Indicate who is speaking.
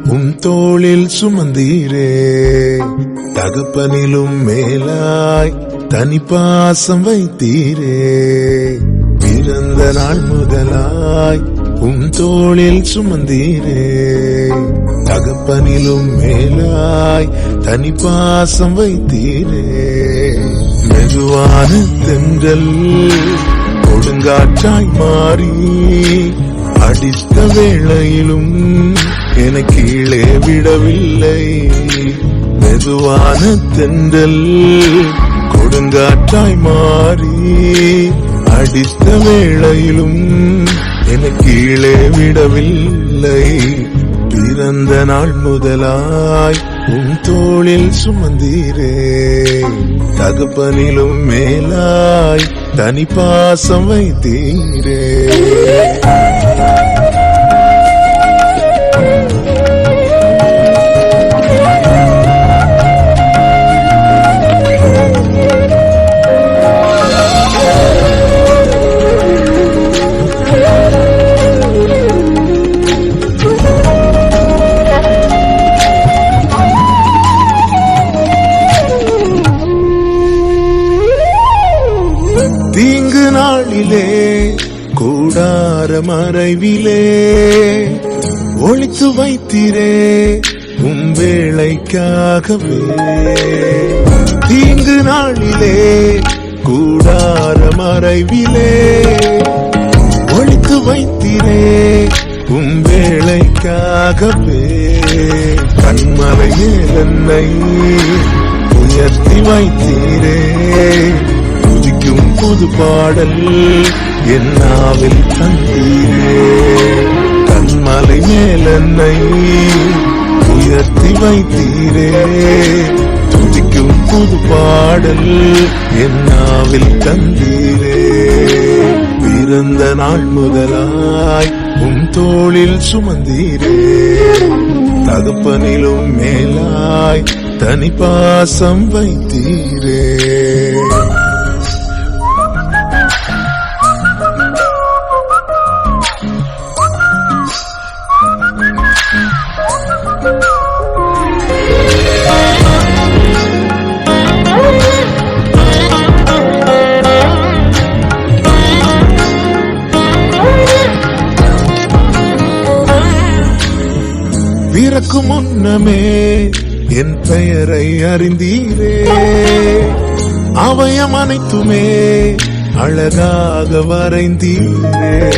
Speaker 1: உன் தோளில் சுமந்தீரே. தகப்பனிலும் மேலாய் தனிப்பாசம் வைத்தீரே. பிறந்த நாள் முதலாய் உன் தோளில் சுமந்தீரே. தகப்பனிலும் மேலாய் தனிப்பாசம் வைத்தீரே. மெதுவான தென்றல் கொடுங்காற்றாய் மாறி அடித்த வேளையிலும் என கீழே விடவில்லை. மெதுவான தென்றல் கொடுங்காற்றாய் மாறி அடித்த வேளையிலும் என கீழே விடவில்லை. பிறந்த நாள் முதலாய் உன் தோளில் சுமந்தீரே. தகப்பனிலும் மேலாய் தனிப்பாசம் வைத்தீரே. தீங்கு நாளிலே கூடார மறைவிலே ஒளித்து வைத்தீரே உம் வேளைக்காகவே. தீங்கு நாளிலே கூடார மறைவிலே ஒளித்து வைத்தீரே உம் வேளைக்காகவே. கண்மலை மேல் என்னை உயர்த்தி வைத்தீரே. துதிக்கும் புது பாடல் என் நாவில் தந்தீரே. கண்மலை மேல் என்னை உயர்த்தி வைத்தீரே. துதிக்கும் புது பாடல் என் நாவில் தந்தீரே. பிறந்த நாள் முதலாய் உன் தோளில் சுமந்தீரே. தகப்பனிலும் மேலாய் தனிப்பாசம் வைத்தீரே. பிறக்கும் முன்னமே என் பெயரை அறிந்தீரே. அவயம் அனைத்துமே அழகாக வரைந்தீரே.